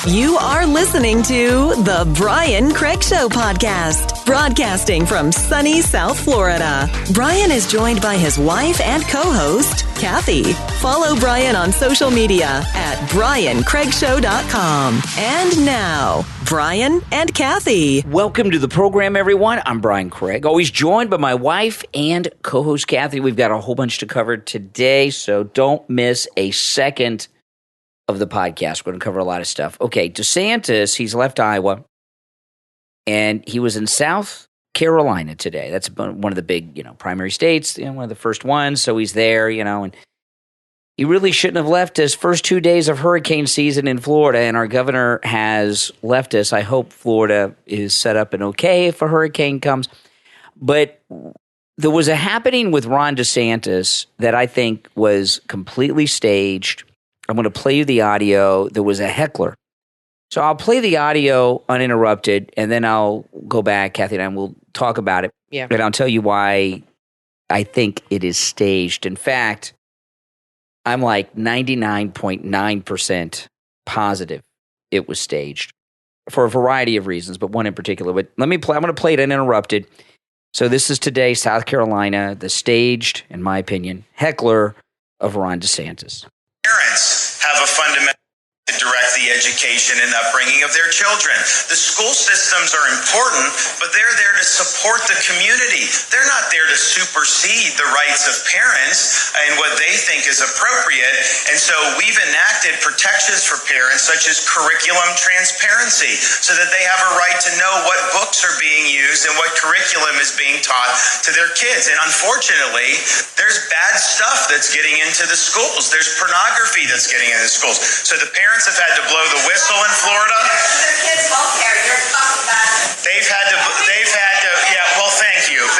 You are listening to The Brian Craig Show podcast, broadcasting from sunny South Florida. Brian is joined by his wife and co-host, Kathy. Follow Brian on social media at briancraigshow.com. And now, Brian and Kathy. Welcome to the program, everyone. I'm Brian Craig, always joined by my wife and co-host, Kathy. We've got a whole bunch to cover today, so don't miss a second of the podcast. We're going to cover a lot of stuff. Okay, DeSantis, he's left Iowa, and he was in South Carolina today. That's one of the big, primary states, one of the first ones. So he's there, and he really shouldn't have left us first 2 days of hurricane season in Florida, and our governor has left us. I hope Florida is set up and okay if a hurricane comes. But there was a happening with Ron DeSantis that I think was completely staged. I'm going to play you the audio. There was a heckler. So I'll play the audio uninterrupted, and then I'll go back, Kathy, and I will talk about it. Yeah. And I'll tell you why I think it is staged. In fact, I'm like 99.9% positive it was staged for a variety of reasons, but one in particular. But let me play. I'm going to play it uninterrupted. So this is today, South Carolina, the staged, in my opinion, heckler of Ron DeSantis. Parents have a fundamental to direct the education and upbringing of their children. The school systems are important, but they're there to support the community. They're not there to supersede the rights of parents and what they think is appropriate. And so we've enacted protections for parents, such as curriculum transparency, so that they have a right to know what books are being used and what curriculum is being taught to their kids. And unfortunately, there's bad stuff that's getting into the schools. There's pornography that's getting into the schools. So the parents have had to blow the whistle in Florida. Their kids' health care, you're talking about. They've had to, yeah, well, thank you. We're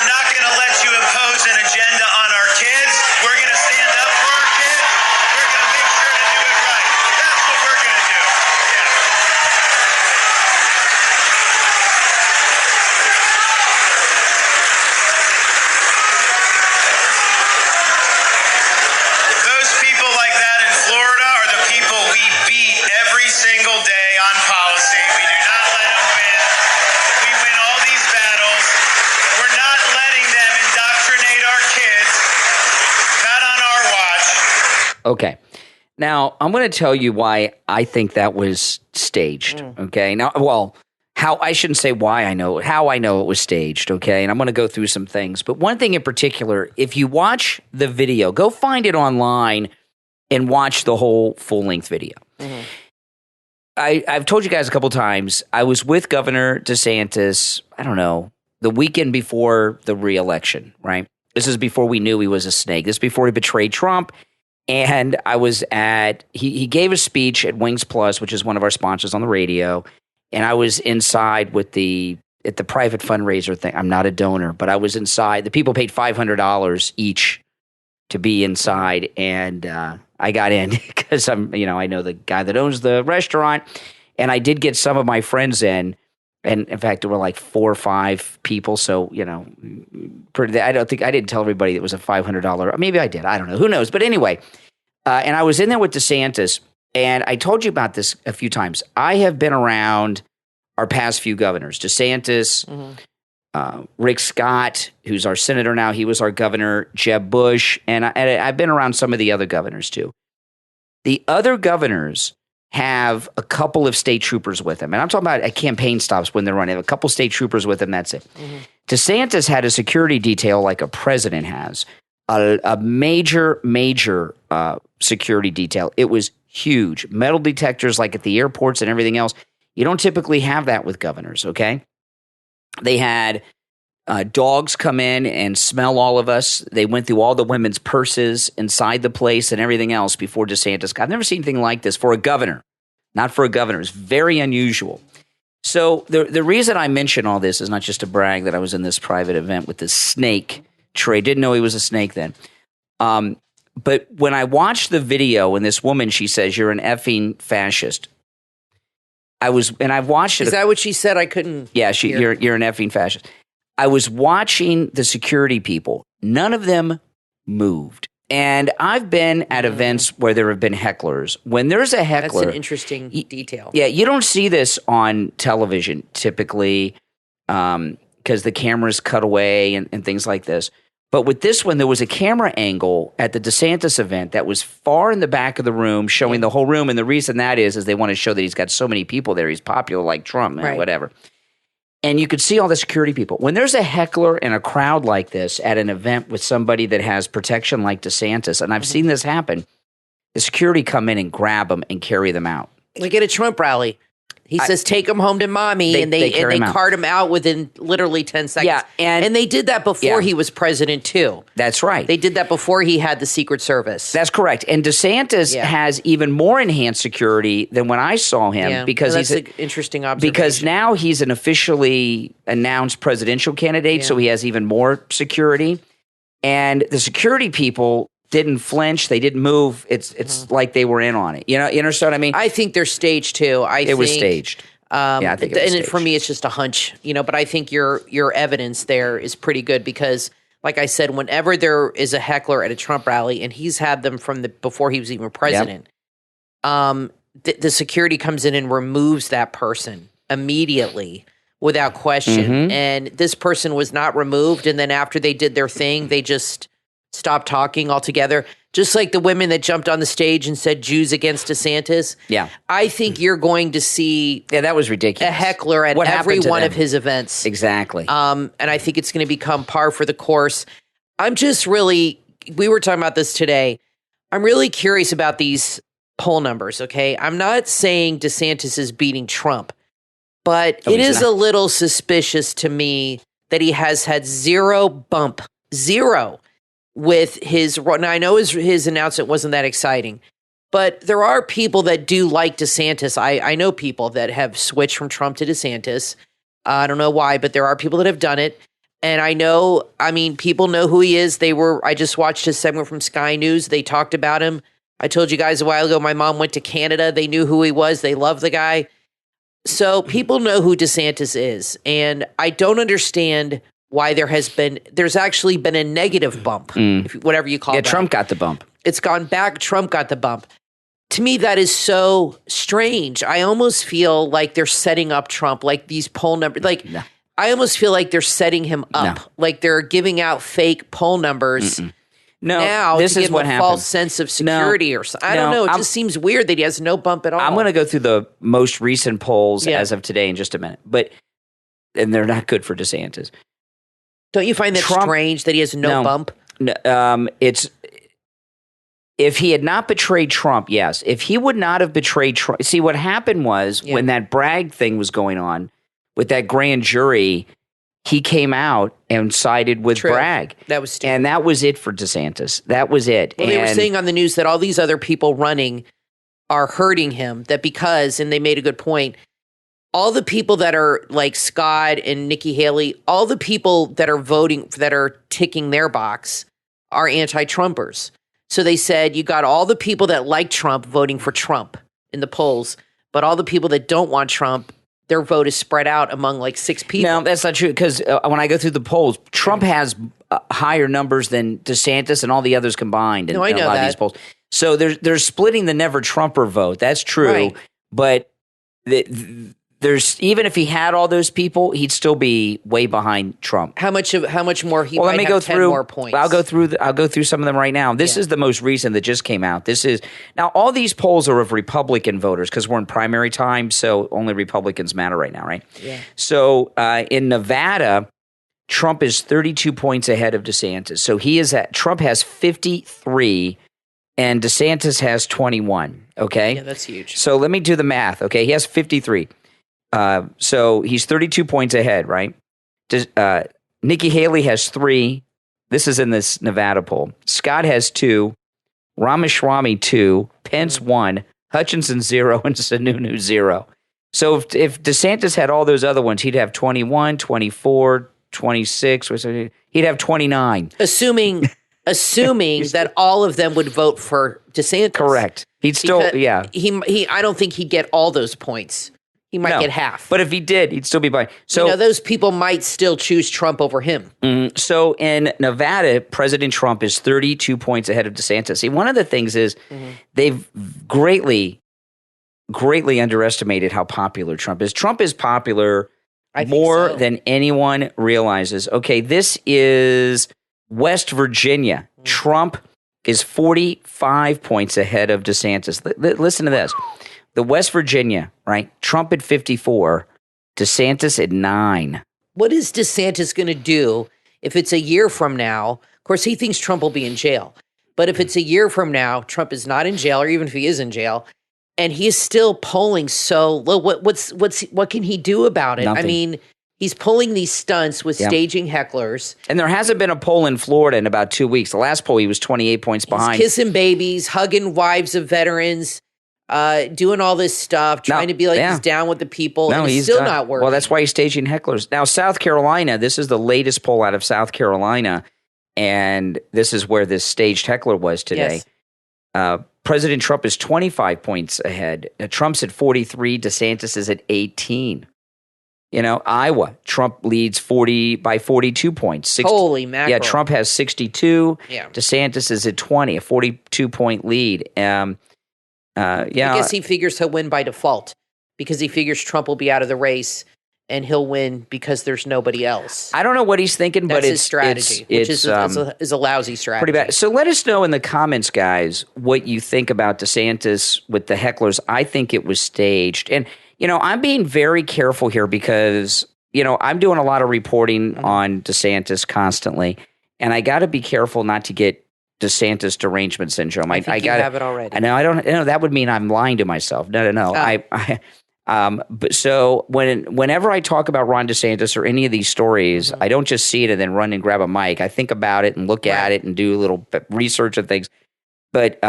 not going to let you impose an agenda on our kids. We're going to stand up for our kids. We're going to make sure to do it right. That's what we're going to do. Yeah. Those people like that in Florida are the people we beat every single day on policy. We do not let them win. We win all these battles. We're not letting them indoctrinate our kids. Not on our watch. Okay. Now, I'm going to tell you why I think that was staged, okay? Now, how I shouldn't say why I know, how I know it was staged, okay? And I'm going to go through some things. But one thing in particular, if you watch the video, go find it online and watch the whole full-length video. Mm-hmm. I've told you guys a couple times, I was with Governor DeSantis, I don't know, the weekend before the re-election, right? This is before we knew he was a snake. This is before he betrayed Trump. And I was he gave a speech at Wings Plus, which is one of our sponsors on the radio. And I was inside at the private fundraiser thing. I'm not a donor, but I was inside. The people paid $500 each to be inside. And I got in because I know the guy that owns the restaurant. And I did get some of my friends in. And in fact, there were like 4 or 5 people. So, I didn't tell everybody it was a $500. Maybe I did. I don't know. Who knows? But anyway, and I was in there with DeSantis. And I told you about this a few times. I have been around our past few governors. DeSantis, Rick Scott, who's our senator now. He was our governor. Jeb Bush. And I've been around some of the other governors too. The other governors have a couple of state troopers with him. And I'm talking about at campaign stops when they're running. A couple state troopers with him, that's it. Mm-hmm. DeSantis had a security detail like a president has. A major security detail. It was huge. Metal detectors like at the airports and everything else. You don't typically have that with governors, okay? They had dogs come in and smell all of us. They went through all the women's purses inside the place and everything else before DeSantis got. I've never seen anything like this for a governor. Not for a governor. It's very unusual. So the reason I mention all this is not just to brag that I was in this private event with this snake. Trey didn't know he was a snake then. But when I watched the video and this woman, she says, "You're an effing fascist." I've watched it. Is that what she said? I couldn't. Yeah, you're an effing fascist. I was watching the security people. None of them moved. And I've been at events where there have been hecklers. When there's a heckler— That's an interesting detail. Yeah, you don't see this on television typically because the cameras cut away and things like this. But with this one, there was a camera angle at the DeSantis event that was far in the back of the room, showing the whole room. And the reason that is they want to show that he's got so many people there. He's popular like Trump, Right. whatever. And you could see all the security people. When there's a heckler in a crowd like this at an event with somebody that has protection like DeSantis, and I've seen this happen, the security come in and grab them and carry them out. Like at a Trump rally. He says, take him home to mommy, and they cart him out within literally 10 seconds. Yeah, and they did that before he was president, too. That's right. They did that before he had the Secret Service. That's correct. And DeSantis has even more enhanced security than when I saw him because that's he's an interesting observation. Because now he's an officially announced presidential candidate, so he has even more security. And the security people didn't flinch. They didn't move. It's like they were in on it. You understand what I mean? I think they're staged too. It was staged. I think it was staged. for me, it's just a hunch, but I think your evidence there is pretty good because, like I said, whenever there is a heckler at a Trump rally, and he's had them from before he was even president, the security comes in and removes that person immediately without question. And this person was not removed. And then after they did their thing, they just stopped talking altogether. Just like the women that jumped on the stage and said Jews against DeSantis. Yeah. I think you're going to see that was ridiculous. A heckler at every one of his events. Exactly. And I think it's going to become par for the course. I'm just really, we were talking about this today. I'm really curious about these poll numbers, okay? I'm not saying DeSantis is beating Trump, but it is a little suspicious to me that he has had zero with his, now I know his announcement wasn't that exciting, but there are people that do like DeSantis. I know people that have switched from Trump to DeSantis. I don't know why, but there are people that have done it. And people know who he is. I just watched his segment from Sky News. They talked about him. I told you guys a while ago, my mom went to Canada. They knew who he was. They love the guy. So people know who DeSantis is. And I don't understand why there's actually been a negative bump, whatever you call it. Yeah, Trump got the bump. It's gone back. Trump got the bump. To me, that is so strange. I almost feel like they're setting up Trump, like these poll numbers. I almost feel like they're setting him up, like they're giving out fake poll numbers. No, now this to is give what him a happened. false sense of security or something. I don't know. It just seems weird that he has no bump at all. I'm going to go through the most recent polls as of today in just a minute, and they're not good for DeSantis. Don't you find that strange that he has no bump? It's if he had not betrayed Trump, yes. If he would not have betrayed Trump, see what happened was when that Bragg thing was going on with that grand jury, he came out and sided with Bragg. That was stupid. And that was it for DeSantis. That was it. Well, they were saying on the news that all these other people running are hurting him. That because, and they made a good point, all the people that are like Scott and Nikki Haley, all the people that are voting, that are ticking their box are anti-Trumpers. So they said you got all the people that like Trump voting for Trump in the polls, but all the people that don't want Trump, their vote is spread out among like 6 people. No, that's not true because when I go through the polls, Trump has higher numbers than DeSantis and all the others combined. No, I know a lot of these polls. So they're splitting the never Trumper vote. That's true, right. But there's even if he had all those people, he'd still be way behind Trump. How much more he might let me have go 10 through more points. I'll go through some of them right now. This is the most recent that just came out. Now all these polls are of Republican voters because we're in primary time, so only Republicans matter right now, right? Yeah. So in Nevada, Trump is 32 points ahead of DeSantis. So Trump has 53 and DeSantis has 21. Okay. Yeah, that's huge. So let me do the math. Okay. He has 53. So he's 32 points ahead, right? Nikki Haley has 3. This is in this Nevada poll. Scott has 2. Ramaswamy 2. Pence 1. Hutchinson 0. And Sununu 0. So if DeSantis had all those other ones, he'd have 21, 24, 26. He'd have 29. Assuming that all of them would vote for DeSantis. Correct. He'd still, He I don't think he'd get all those points. He might get half. But if he did, he'd still be behind. So those people might still choose Trump over him. So in Nevada, President Trump is 32 points ahead of DeSantis. See, one of the things is they've greatly underestimated how popular Trump is. Trump is popular more than anyone realizes. Okay, this is West Virginia. Trump is 45 points ahead of DeSantis. Listen to this. The West Virginia, right? Trump at 54, DeSantis at 9. What is DeSantis going to do if it's a year from now? Of course, he thinks Trump will be in jail. But if it's a year from now, Trump is not in jail, or even if he is in jail, and he is still polling so low, what can he do about it? Nothing. I mean, he's pulling these stunts with staging hecklers. And there hasn't been a poll in Florida in about 2 weeks. The last poll, he was 28 points behind. He's kissing babies, hugging wives of veterans, doing all this stuff, trying to be like he's down with the people. No, and he's still done. not working. Well, that's why he's staging hecklers. Now, South Carolina, this is the latest poll out of South Carolina, and this is where this staged heckler was today. Yes. President Trump is 25 points ahead. Trump's at 43. DeSantis is at 18. Iowa, Trump leads by 42 points. Holy mackerel. Yeah, Trump has 62. Yeah. DeSantis is at 20, a 42-point lead. I guess he figures he'll win by default because he figures Trump will be out of the race and he'll win because there's nobody else. I don't know what he's thinking, but That's his strategy, which is a lousy strategy. Pretty bad. So let us know in the comments, guys, what you think about DeSantis with the hecklers. I think it was staged. And, I'm being very careful here because, I'm doing a lot of reporting on DeSantis constantly, and I got to be careful not to get DeSantis derangement syndrome. I think you have it already. I know. I don't know. That would mean I'm lying to myself. No. But so whenever I talk about Ron DeSantis or any of these stories, I don't just see it and then run and grab a mic. I think about it and look at it and do a little research and things. But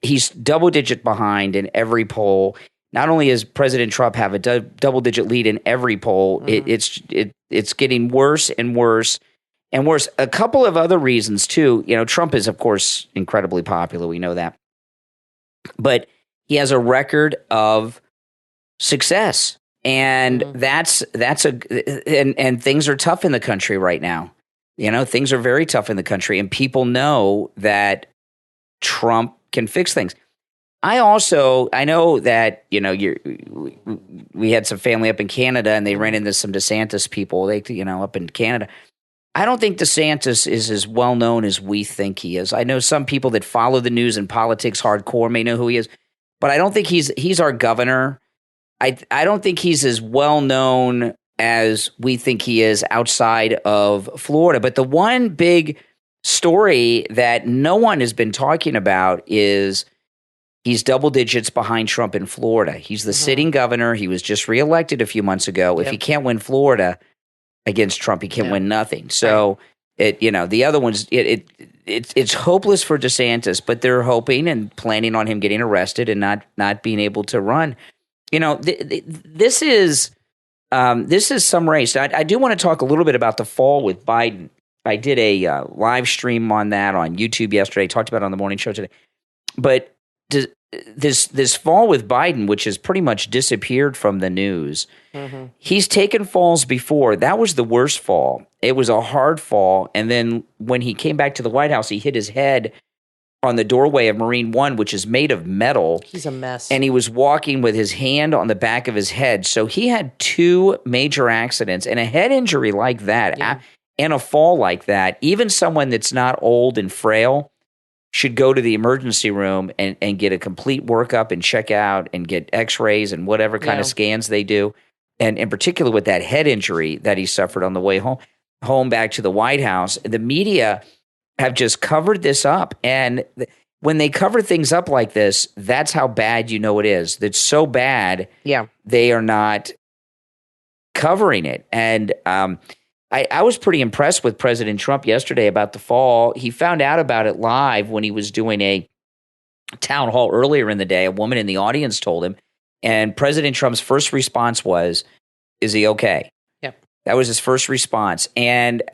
he's double-digit behind in every poll. Not only does President Trump have a double-digit lead in every poll, it's getting worse and worse. And worse, a couple of other reasons, too. Trump is, of course, incredibly popular. We know that. But he has a record of success. And and things are tough in the country right now. Things are very tough in the country. And people know that Trump can fix things. I know that, we had some family up in Canada and they ran into some DeSantis people, up in Canada. I don't think DeSantis is as well known as we think he is. I know some people that follow the news and politics hardcore may know who he is, but I don't think he's our governor. I don't think he's as well known as we think he is outside of Florida. But the one big story that no one has been talking about is he's double digits behind Trump in Florida. He's the sitting governor. He was just reelected a few months ago. If he can't win Florida against Trump, he can win nothing. So the other ones, it's hopeless for DeSantis, but they're hoping and planning on him getting arrested and not being able to run. This is some race. I do want to talk a little bit about the fall with Biden. I did a live stream on that on YouTube yesterday. Talked about it on the morning show today. But this fall with Biden, which has pretty much disappeared from the news, he's taken falls before. That was the worst fall. It was a hard fall. And then when he came back to the White House, he hit his head on the doorway of Marine One, which is made of metal. He's a mess. And he was walking with his hand on the back of his head. So he had 2 major accidents, and a head injury like that and a fall like that. Even someone that's not old and frail should go to the emergency room and get a complete workup and check out and get x-rays and whatever kind of scans they do. And in particular with that head injury that he suffered on the way home back to the White House, the media have just covered this up. And when they cover things up like this, that's how bad it is. It's so bad they are not covering it. And I was pretty impressed with President Trump yesterday about the fall. He found out about it live when he was doing a town hall earlier in the day. A woman in the audience told him, and President Trump's first response was, "Is he okay?" Yep. That was his first response. And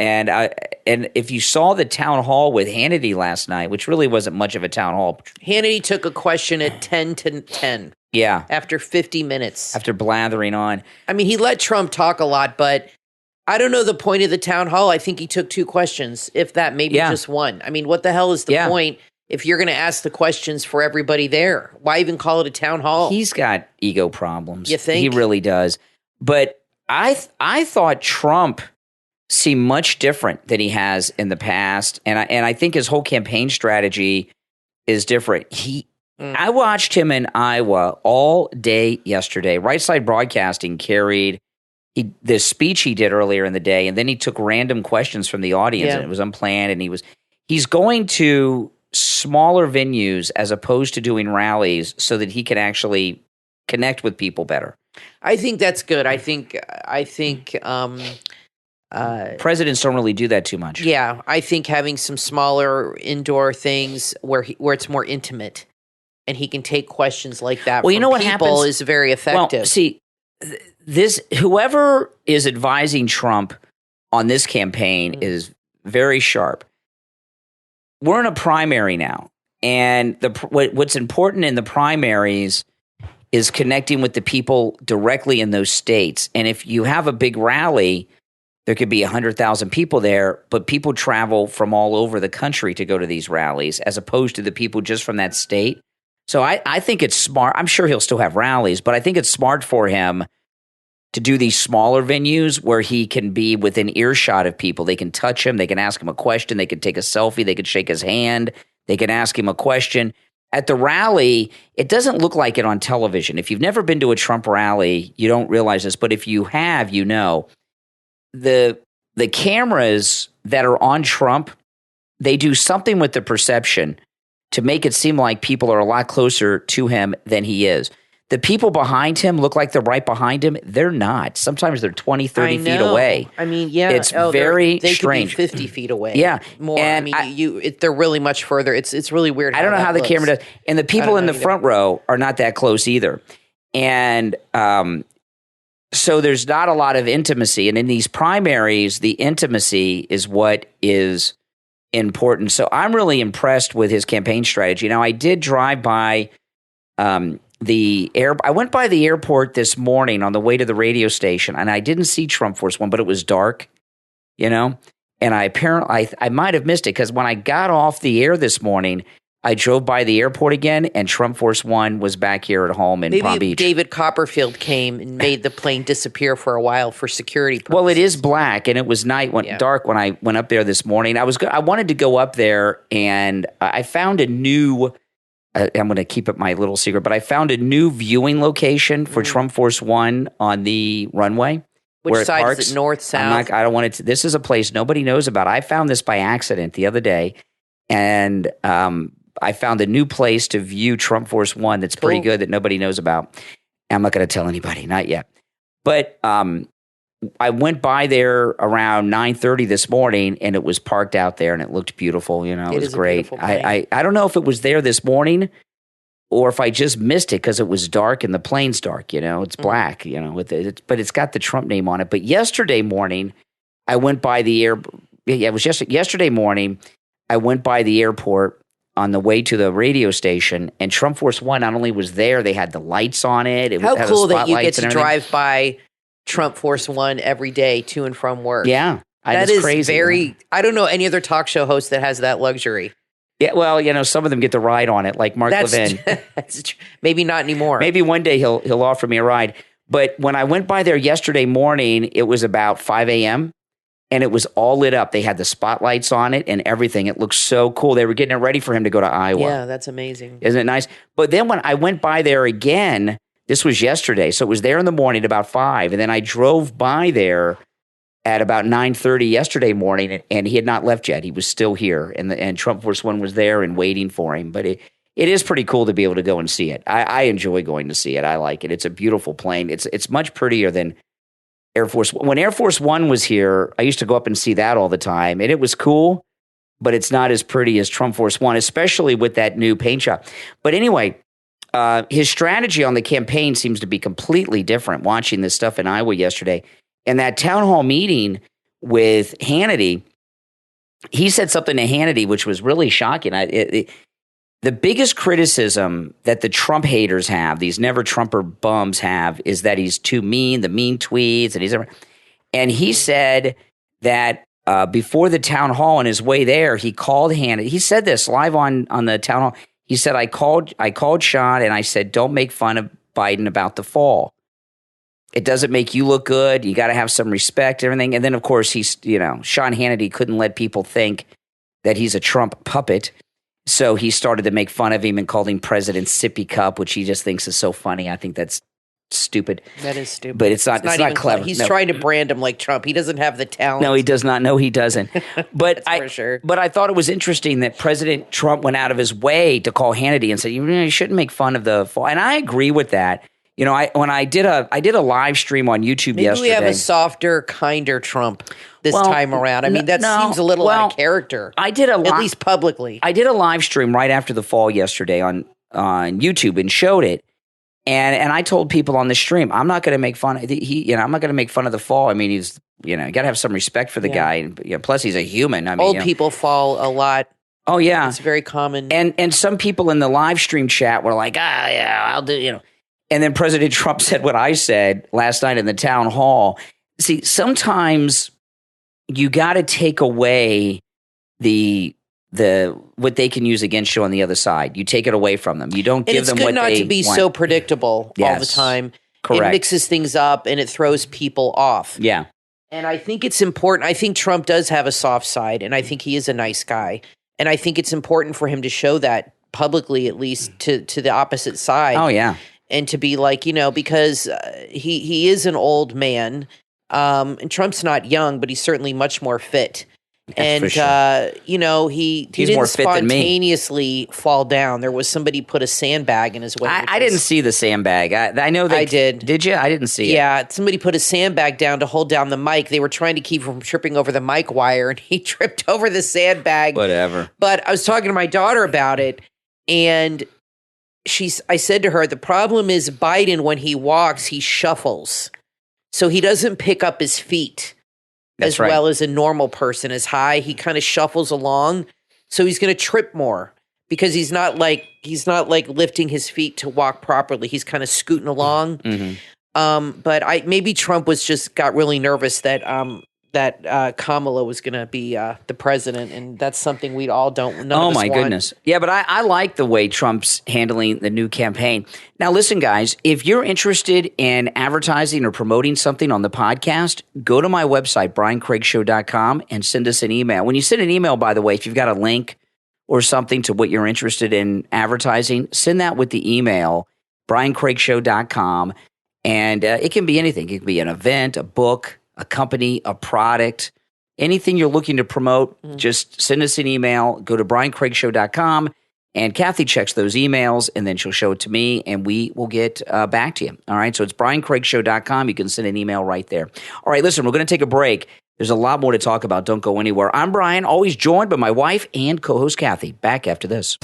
if you saw the town hall with Hannity last night, which really wasn't much of a town hall. Hannity took a question at 10 to 10. Yeah. After 50 minutes. After blathering on. I mean, he let Trump talk a lot, but I don't know the point of the town hall. I think he took 2 questions, if that, maybe just one. I mean, what the hell is the point if you're going to ask the questions for everybody there? Why even call it a town hall? He's got ego problems. You think? He really does. But I thought Trump seemed much different than he has in the past, and I think his whole campaign strategy is different. I watched him in Iowa all day yesterday. Right Side Broadcasting carried the speech he did earlier in the day, and then he took random questions from the audience, and it was unplanned. And he's going to smaller venues as opposed to doing rallies so that he can actually connect with people better. I think that's good. I think presidents don't really do that too much. Yeah, I think having some smaller indoor things where it's more intimate and he can take questions like that from what people happens is very effective. Well, see, whoever is advising Trump on this campaign is very sharp. We're in a primary now, and what's important in the primaries is connecting with the people directly in those states. And if you have a big rally, there could be 100,000 people there, but people travel from all over the country to go to these rallies as opposed to the people just from that state. So I think it's smart. I'm sure he'll still have rallies, but I think it's smart for him to do these smaller venues where he can be within earshot of people. They can touch him. They can ask him a question. They can take a selfie. They can shake his hand. They can ask him a question. At the rally, it doesn't look like it on television. If you've never been to a Trump rally, you don't realize this. But if you have, you know, the cameras that are on Trump, they do something with the perception to make it seem like people are a lot closer to him than he is. The people behind him look like they're right behind him. They're not. Sometimes they're 20, 30 feet away. I mean, yeah. It's very they strange. Could be 50 feet away. Yeah. More. And they're really much further. It's really weird. I don't know how the camera does. And the people in the front row are not that close either. And so there's not a lot of intimacy. And in these primaries, the intimacy is what is important. So I'm really impressed with his campaign strategy. Now, I did drive by I went by the airport this morning on the way to the radio station, and I didn't see Trump Force One, but it was dark, you know, and I might have missed it because when I got off the air this morning, I drove by the airport again, and Trump Force One was back here at home in Palm Beach. David Copperfield came and made the plane disappear for a while for security purposes. Well, it is black, and it was dark when I went up there this morning. I wanted to go up there, and I found a new. I'm going to keep it my little secret, but I found a new viewing location for Trump Force One on the runway. Which side is it, north, south? I don't want it to. This is a place nobody knows about. I found this by accident the other day, and I found a new place to view Trump Force One that's pretty good that nobody knows about. I'm not going to tell anybody, not yet. But I went by there around 9:30 this morning, and it was parked out there, and it looked beautiful. You know, it was great. I don't know if it was there this morning or if I just missed it because it was dark and the plane's dark. You know, it's black. You know, but it's got the Trump name on it. But yesterday morning, I went by the air. Yeah, it was yesterday morning. I went by the airport on the way to the radio station, and Trump Force One not only was there, they had the lights on it. How cool that you get to drive by Trump Force One every day to and from work. Yeah. That is crazy. I don't know any other talk show host that has that luxury. Yeah, well, you know, some of them get the ride on it, like Mark Levin. Maybe not anymore. Maybe one day he'll offer me a ride. But when I went by there yesterday morning, it was about 5 a.m., and it was all lit up. They had the spotlights on it and everything. It looked so cool. They were getting it ready for him to go to Iowa. Yeah, that's amazing. Isn't it nice? But then when I went by there again, this was yesterday, so it was there in the morning at about 5, and then I drove by there at about 9:30 yesterday morning, and he had not left yet. He was still here, and Trump Force One was there and waiting for him. But it is pretty cool to be able to go and see it. I enjoy going to see it. I like it. It's a beautiful plane. It's much prettier than Air Force. When Air Force One was here, I used to go up and see that all the time, and it was cool, but it's not as pretty as Trump Force One, especially with that new paint job. But anyway, his strategy on the campaign seems to be completely different. Watching this stuff in Iowa yesterday, in that town hall meeting with Hannity, he said something to Hannity which was really shocking. The biggest criticism that the Trump haters have, these never Trumper bums have, is that he's too mean, the mean tweets, and he said that before the town hall on his way there, he called Hannity. He said this live on the town hall. He said, I called Sean and I said, don't make fun of Biden about the fall. It doesn't make you look good. You got to have some respect, everything. And then, of course, Sean Hannity couldn't let people think that he's a Trump puppet. So he started to make fun of him and called him President Sippy Cup, which he just thinks is so funny. I think that's stupid. That is stupid. But it's not even clever. He's trying to brand him like Trump. He doesn't have the talent. No, he does not. No, he doesn't. But for sure. But I thought it was interesting that President Trump went out of his way to call Hannity and said, you shouldn't make fun of the fall. And I agree with that. When I did a live stream on YouTube yesterday. Maybe we have a softer, kinder Trump this time around. I mean, that seems a little out of character. At least publicly. I did a live stream right after the fall yesterday on YouTube and showed it. And I told people on the stream, I'm not going to make fun. I'm not going to make fun of the fall. I mean, he's you got to have some respect for the guy. And, plus, he's a human. I mean, old people fall a lot. Oh yeah, it's very common. And some people in the live stream chat were like, I'll do. And then President Trump said what I said last night in the town hall. See, sometimes you got to take away the what they can use against you on the other side. You take it away from them. You don't give them what they want. It's good not to be so predictable all the time. Correct. It mixes things up and it throws people off. Yeah. And I think it's important. I think Trump does have a soft side, and I think he is a nice guy. And I think it's important for him to show that publicly, at least to the opposite side. Oh, yeah. And to be like, because he is an old man, and Trump's not young, but he's certainly much more fit. That's for sure. He he's didn't more fit than me. Spontaneously fall down. There was somebody put a sandbag in his way. I didn't see the sandbag. I know I did. Did you? I didn't see it. Yeah, somebody put a sandbag down to hold down the mic. They were trying to keep him from tripping over the mic wire, and he tripped over the sandbag. Whatever. But I was talking to my daughter about it, and I said to her, the problem is Biden, when he walks, he shuffles. So he doesn't pick up his feet as well as a normal person as high. He kind of shuffles along. So he's going to trip more because he's not like lifting his feet to walk properly. He's kind of scooting along. Mm-hmm. But maybe Trump got really nervous that Kamala was going to be the president, and that's something we all don't know. Oh, my goodness. Yeah, but I like the way Trump's handling the new campaign. Now, listen, guys, if you're interested in advertising or promoting something on the podcast, go to my website, briancraigshow.com, and send us an email. When you send an email, by the way, if you've got a link or something to what you're interested in advertising, send that with the email, briancraigshow.com, and it can be anything. It can be an event, a book, a company, a product, anything you're looking to promote, just send us an email. Go to briancraigshow.com, and Kathy checks those emails, and then she'll show it to me, and we will get back to you. All right, so it's briancraigshow.com. You can send an email right there. All right, listen, we're going to take a break. There's a lot more to talk about. Don't go anywhere. I'm Brian, always joined by my wife and co-host Kathy. Back after this.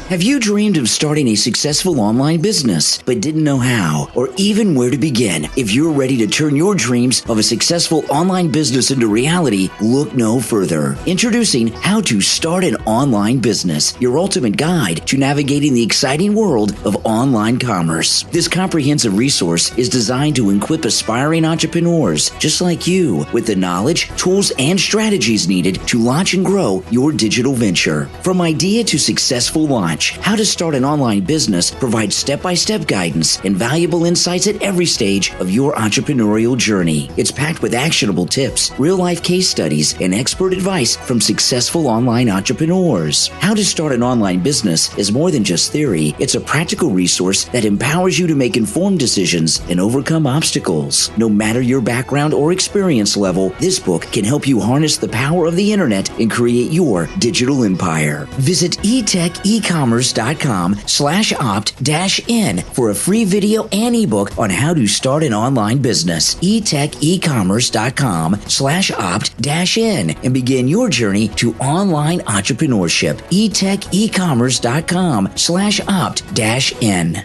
Have you dreamed of starting a successful online business but didn't know how or even where to begin? If you're ready to turn your dreams of a successful online business into reality, look no further. Introducing How to Start an Online Business, your ultimate guide to navigating the exciting world of online commerce. This comprehensive resource is designed to equip aspiring entrepreneurs just like you with the knowledge, tools, and strategies needed to launch and grow your digital venture. From idea to successful launch, How to Start an Online Business provides step-by-step guidance and valuable insights at every stage of your entrepreneurial journey. It's packed with actionable tips, real-life case studies, and expert advice from successful online entrepreneurs. How to Start an Online Business is more than just theory. It's a practical resource that empowers you to make informed decisions and overcome obstacles. No matter your background or experience level, this book can help you harness the power of the internet and create your digital empire. Visit etechecommerce.com/opt-in for a free video and ebook on how to start an online business. etechecommerce.com/opt-in and begin your journey to online entrepreneurship. etechecommerce.com/opt-in.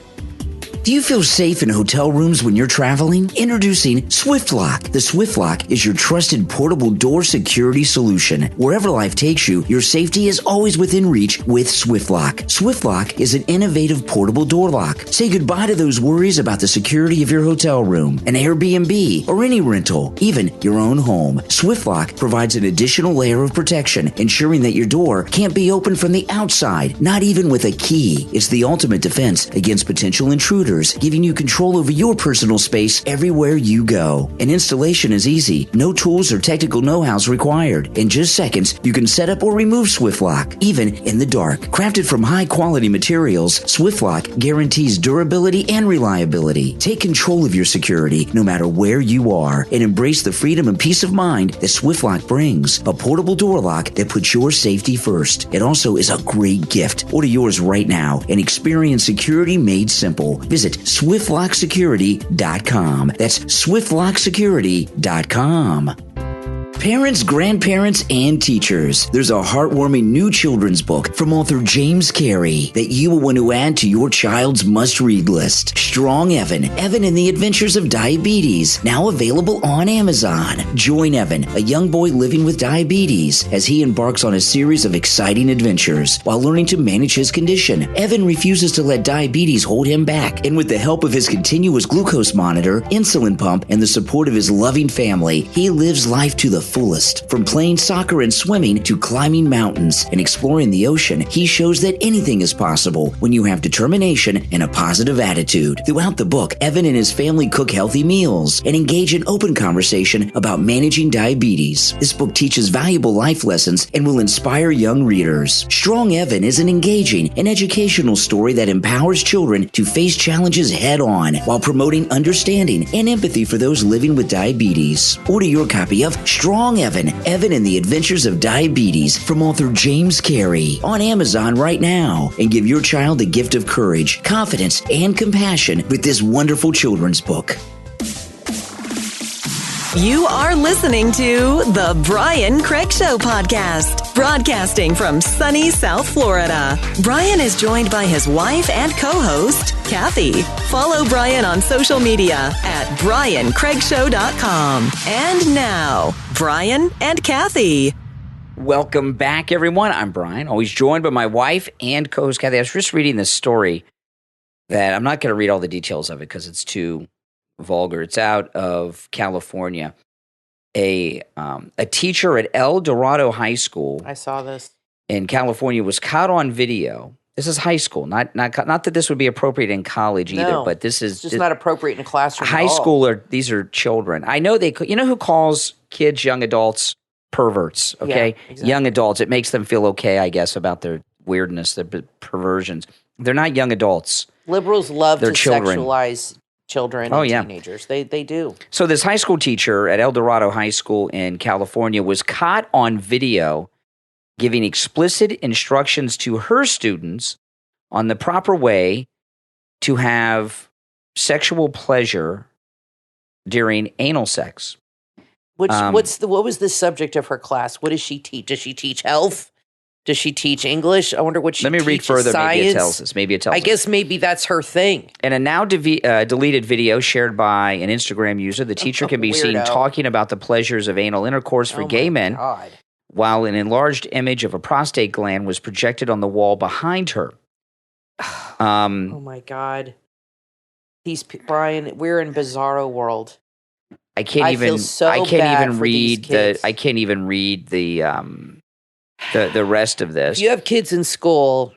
Do you feel safe in hotel rooms when you're traveling? Introducing SwiftLock. The SwiftLock is your trusted portable door security solution. Wherever life takes you, your safety is always within reach with SwiftLock. SwiftLock is an innovative portable door lock. Say goodbye to those worries about the security of your hotel room, an Airbnb, or any rental, even your own home. SwiftLock provides an additional layer of protection, ensuring that your door can't be opened from the outside, not even with a key. It's the ultimate defense against potential intruders, giving you control over your personal space everywhere you go. And installation is easy. No tools or technical know-hows required. In just seconds, you can set up or remove SwiftLock, even in the dark. Crafted from high-quality materials, SwiftLock guarantees durability and reliability. Take control of your security no matter where you are, and embrace the freedom and peace of mind that SwiftLock brings. A portable door lock that puts your safety first. It also is a great gift. Order yours right now and experience security made simple. Visit SwiftLockSecurity.com. That's SwiftLockSecurity.com. Parents, grandparents, and teachers, there's a heartwarming new children's book from author James Carey that you will want to add to your child's must-read list. Strong Evan, Evan and the Adventures of Diabetes, now available on Amazon. Join Evan, a young boy living with diabetes, as he embarks on a series of exciting adventures while learning to manage his condition. Evan refuses to let diabetes hold him back, and with the help of his continuous glucose monitor, insulin pump, and the support of his loving family, he lives life to the fullest. From playing soccer and swimming to climbing mountains and exploring the ocean, he shows that anything is possible when you have determination and a positive attitude. Throughout the book, Evan and his family cook healthy meals and engage in open conversation about managing diabetes. This book teaches valuable life lessons and will inspire young readers. Strong Evan is an engaging and educational story that empowers children to face challenges head on while promoting understanding and empathy for those living with diabetes. Order your copy of Strong Evan, Evan and the Adventures of Diabetes from author James Carey on Amazon right now, and give your child the gift of courage, confidence, and compassion with this wonderful children's book. You are listening to the Brian Craig Show podcast, broadcasting from sunny South Florida. Brian is joined by his wife and co-host, Kathy. Follow Brian on social media at BrianCraigShow.com. And now, Brian and Kathy. Welcome back, everyone. I'm Brian, always joined by my wife and co-host Kathy. I was just reading this story that I'm not going to read all the details of it because it's too vulgar. It's out of California. A teacher at El Dorado High School. I saw this in California was caught on video. This is high school, not that this would be appropriate in college either, but this is just not appropriate in a classroom. High school these are children. I know you know who calls kids, young adults, perverts. Okay, yeah, exactly. Young adults. It makes them feel okay, I guess, about their weirdness, their perversions. They're not young adults. Liberals love to children. Sexualize children and teenagers. They do. So this high school teacher at El Dorado High School in California was caught on video giving explicit instructions to her students on the proper way to have sexual pleasure during anal sex. What was the subject of her class? What does she teach? Does she teach health? Does she teach English? I wonder what she teaches. Let me read further. Science? Maybe it tells us. I guess maybe that's her thing. In a now deleted video shared by an Instagram user, the teacher can be seen talking about the pleasures of anal intercourse for gay men, while an enlarged image of a prostate gland was projected on the wall behind her. Oh my God. Brian, we're in bizarro world. I can't even read the rest of this. If you have kids in school,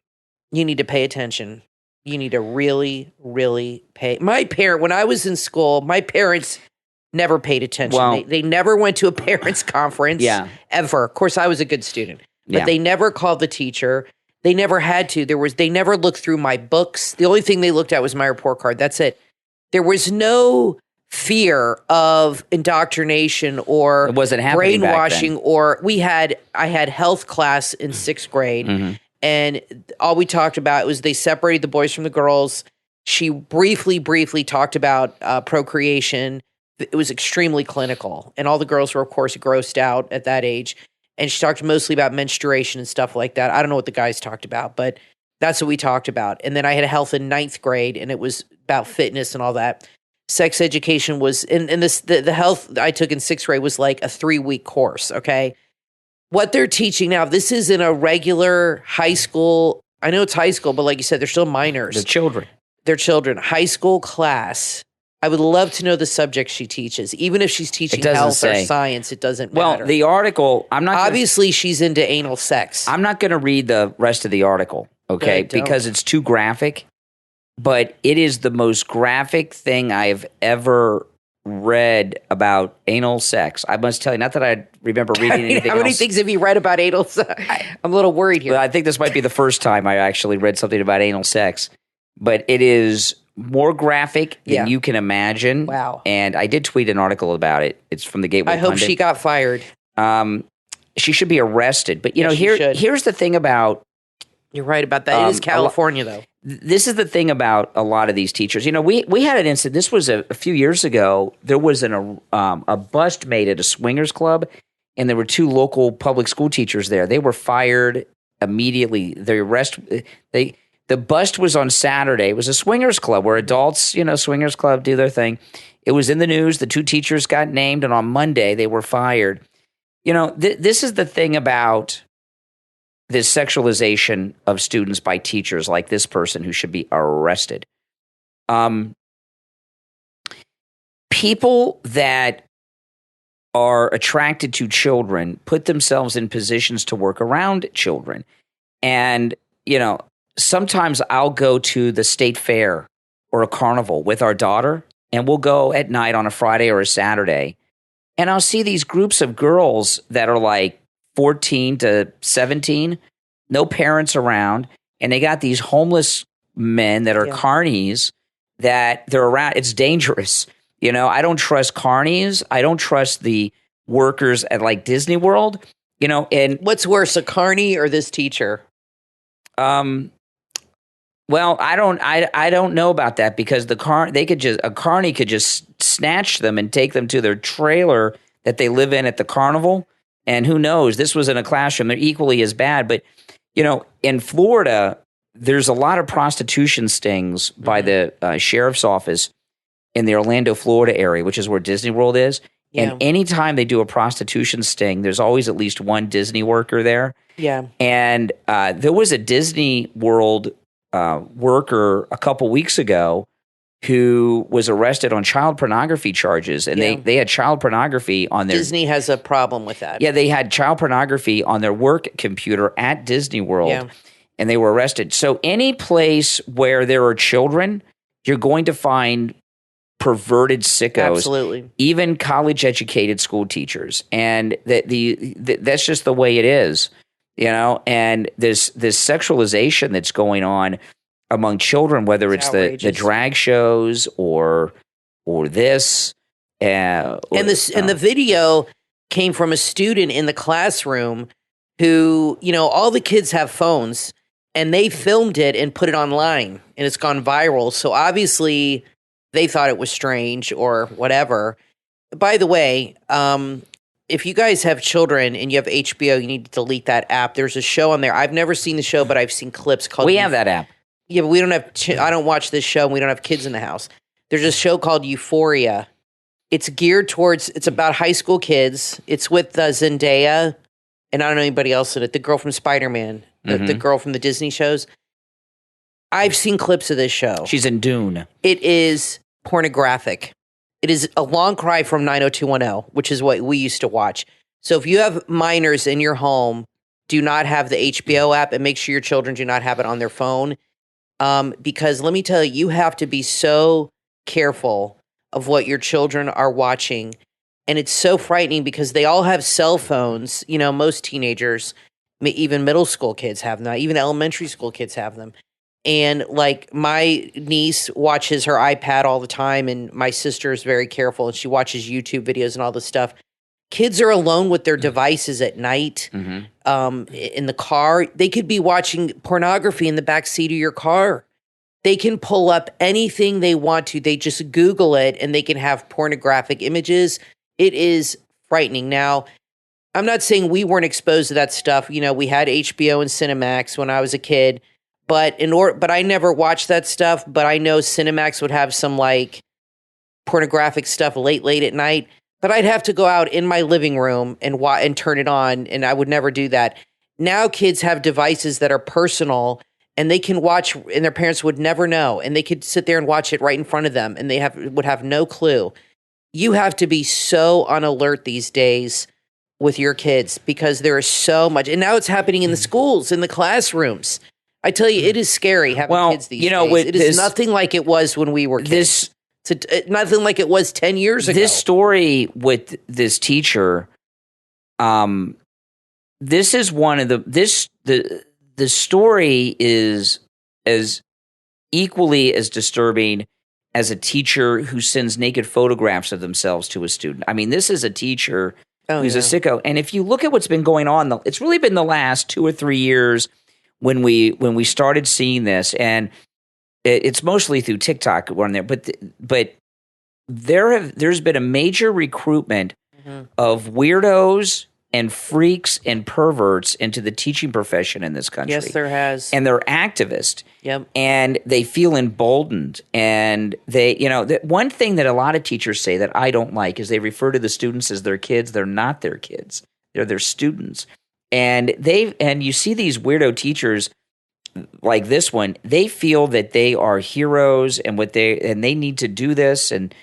you need to pay attention. You need to really, really pay. When I was in school, my parents never paid attention. Well, they never went to a parents' conference ever. Of course, I was a good student, but they never called the teacher. They never had to. They never looked through my books. The only thing they looked at was my report card. That's it. There was no fear of indoctrination or brainwashing, or I had health class in 6th grade, and all we talked about was they separated the boys from the girls. She briefly talked about procreation. It was extremely clinical, and all the girls were, of course, grossed out at that age. And she talked mostly about menstruation and stuff like that. I don't know what the guys talked about, but that's what we talked about. And then I had health in 9th grade, and it was about fitness and all that. Sex education was, and the health I took in 6th grade was like a 3-week course, okay? What they're teaching now, this is in a regular high school, I know it's high school, but like you said, they're still minors. The children. They're children. High school class. I would love to know the subject she teaches. Even if she's teaching health or science, it doesn't matter. Well, the article, Obviously, she's into anal sex. I'm not going to read the rest of the article, okay? Because it's too graphic. But it is the most graphic thing I've ever read about anal sex. I must tell you, not that I remember reading anything How many things have you read about anal sex? I'm a little worried here. Well, I think this might be the first time I actually read something about anal sex. But it is more graphic than you can imagine. Wow. And I did tweet an article about it. It's from the Gateway Pundit. Pundit. She got fired. She should be arrested. But, here's the thing about... You're right about that. It is California, though. This is the thing about a lot of these teachers. We had an incident. This was a few years ago. There was a bust made at a swingers club, and there were 2 local public school teachers there. They were fired immediately. The bust was on Saturday. It was a swingers club where adults, swingers club do their thing. It was in the news. The 2 teachers got named, and on Monday they were fired. This is the thing about this sexualization of students by teachers like this person who should be arrested. People that are attracted to children put themselves in positions to work around children. And, sometimes I'll go to the state fair or a carnival with our daughter, and we'll go at night on a Friday or a Saturday, and I'll see these groups of girls that are like 14 to 17, no parents around, and they got these homeless men that are carnies that they're around. It's dangerous. I don't trust carnies. I don't trust the workers at like Disney World, and what's worse, a carny or this teacher? Well, I don't know about that because a carny could just snatch them and take them to their trailer that they live in at the carnival. And who knows? This was in a classroom. They're equally as bad. But, in Florida, there's a lot of prostitution stings by the sheriff's office in the Orlando, Florida area, which is where Disney World is. Yeah. And anytime they do a prostitution sting, there's always at least one Disney worker there. Yeah. And there was a Disney World worker a couple weeks ago who was arrested on child pornography charges, and they had child pornography on their... Disney has a problem with that. Yeah, they had child pornography on their work computer at Disney World, and they were arrested. So any place where there are children, you're going to find perverted sickos. Absolutely. Even college-educated school teachers. And that's just the way it is, and this sexualization that's going on among children, whether it's the drag shows or this, and the video came from a student in the classroom who, all the kids have phones, and they filmed it and put it online, and it's gone viral. So obviously, they thought it was strange or whatever. By the way, if you guys have children and you have HBO, you need to delete that app. There's a show on there. I've never seen the show, but I've seen clips called... We have that app. Yeah, but we don't have... I don't watch this show, and we don't have kids in the house. There's a show called Euphoria. It's geared towards... It's about high school kids. It's with Zendaya, and I don't know anybody else in it. The girl from Spider-Man. The girl from the Disney shows. I've seen clips of this show. She's in Dune. It is pornographic. It is a long cry from 90210, which is what we used to watch. So if you have minors in your home, do not have the HBO app, and make sure your children do not have it on their phone. Because let me tell you, you have to be so careful of what your children are watching. And it's so frightening because they all have cell phones. Most teenagers, even middle school kids have them, even elementary school kids have them. And like my niece watches her iPad all the time, and my sister is very careful, and she watches YouTube videos and all this stuff. Kids are alone with their devices at night, in the car. They could be watching pornography in the back seat of your car. They can pull up anything they want to. They just Google it, and they can have pornographic images. It is frightening. Now, I'm not saying we weren't exposed to that stuff. We had HBO and Cinemax when I was a kid. But but I never watched that stuff. But I know Cinemax would have some like pornographic stuff late at night. But I'd have to go out in my living room and turn it on, and I would never do that. Now kids have devices that are personal, and they can watch, and their parents would never know, and they could sit there and watch it right in front of them, and they would have no clue. You have to be so on alert these days with your kids because there is so much, and now it's happening in the schools, in the classrooms. I tell you, it is scary having kids these days. It is nothing like it was when we were kids. Nothing like it was 10 years ago. This story with this teacher, this is one of the story is as equally as disturbing as a teacher who sends naked photographs of themselves to a student. I mean, this is a teacher who's a sicko. And if you look at what's been going on, it's really been the last 2 or 3 years when we started seeing this, and it's mostly through TikTok on there, but there's been a major recruitment of weirdos and freaks and perverts into the teaching profession in this country. Yes, there has. And they're activists. Yep. And they feel emboldened. And they, one thing that a lot of teachers say that I don't like is they refer to the students as their kids. They're not their kids. They're their students. And you see these weirdo teachers like this one, they feel that they are heroes and they need to do this, and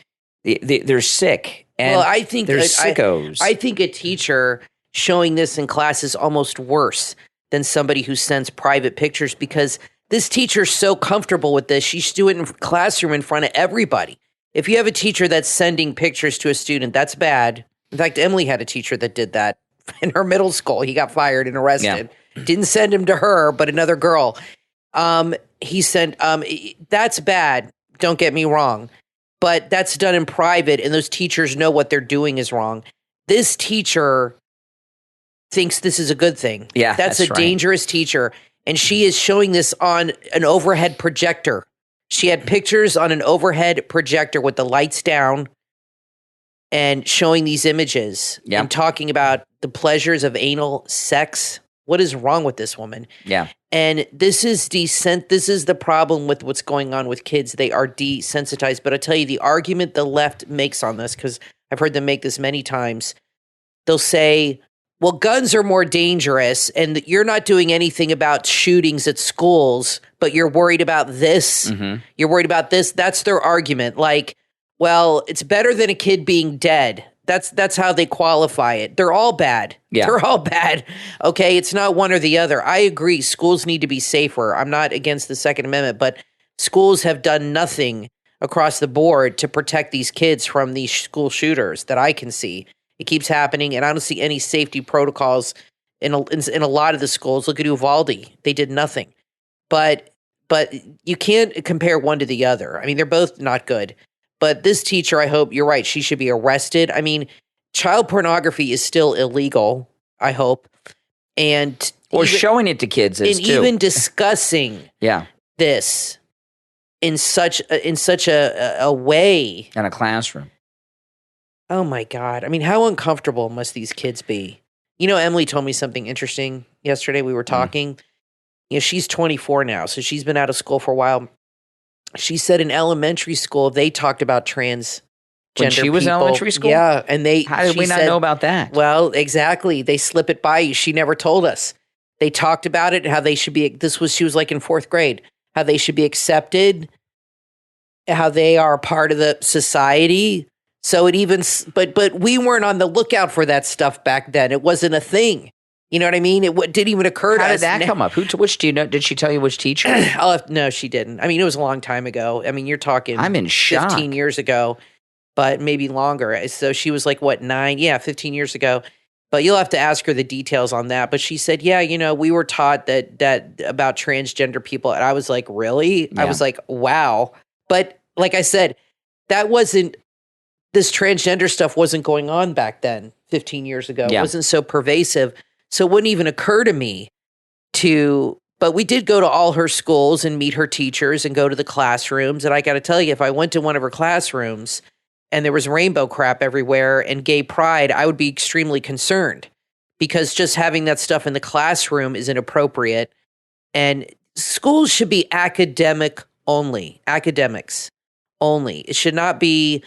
they're sick. And well, I think they're sickos. I think a teacher showing this in class is almost worse than somebody who sends private pictures, because this teacher's so comfortable with this. She should do it in classroom in front of everybody. If you have a teacher that's sending pictures to a student, that's bad. In fact, Emily had a teacher that did that in her middle school. He got fired and arrested. Yeah. Didn't send him to her, but another girl. He sent, that's bad. Don't get me wrong. But that's done in private, and those teachers know what they're doing is wrong. This teacher thinks this is a good thing. Yeah, that's a dangerous teacher. And she is showing this on an overhead projector. She had pictures on an overhead projector with the lights down and showing these images and talking about the pleasures of anal sex. What is wrong with this woman? Yeah. And this is the problem with what's going on with kids. They are desensitized. But I tell you, the argument the left makes on this, because I've heard them make this many times, they'll say, well, guns are more dangerous, and you're not doing anything about shootings at schools, but you're worried about this. Mm-hmm. You're worried about this. That's their argument. Like, well, it's better than a kid being dead. That's how they qualify it. They're all bad. Yeah. They're all bad. Okay, it's not one or the other. I agree. Schools need to be safer. I'm not against the Second Amendment, but schools have done nothing across the board to protect these kids from these school shooters that I can see. It keeps happening, and I don't see any safety protocols in a lot of the schools. Look at Uvalde. They did nothing. But you can't compare one to the other. I mean, they're both not good. But this teacher, I hope you're right, she should be arrested. I mean, child pornography is still illegal, I hope. Or showing it to kids is too. Even discussing this in such a way. In a classroom. Oh, my God. I mean, how uncomfortable must these kids be? You know, Emily told me something interesting yesterday. We were talking. You know, she's 24 now, so she's been out of school for a while. She said in elementary school, they talked about transgender when she was in elementary school? Yeah. And how did we not know about that? Well, exactly. They slip it by you. She never told us. They talked about it, how they should be, she was like in 4th grade, how they should be accepted, how they are a part of the society. So it even, but we weren't on the lookout for that stuff back then. It wasn't a thing. You know what I mean? It didn't even occur to us. How did that come up? Which do you know? Did she tell you which teacher? No, she didn't. I mean, it was a long time ago. I mean, you're talking I'm in shock. 15 years ago, but maybe longer. So she was like, what, 9? Yeah, 15 years ago. But you'll have to ask her the details on that. But she said, yeah, you know, we were taught that about transgender people. And I was like, really? Yeah. I was like, wow. But like I said, this transgender stuff wasn't going on back then, 15 years ago. Yeah. It wasn't so pervasive. So it wouldn't even occur to me but we did go to all her schools and meet her teachers and go to the classrooms. And I got to tell you, if I went to one of her classrooms and there was rainbow crap everywhere and gay pride, I would be extremely concerned, because just having that stuff in the classroom is inappropriate. And schools should be academics only. It should not be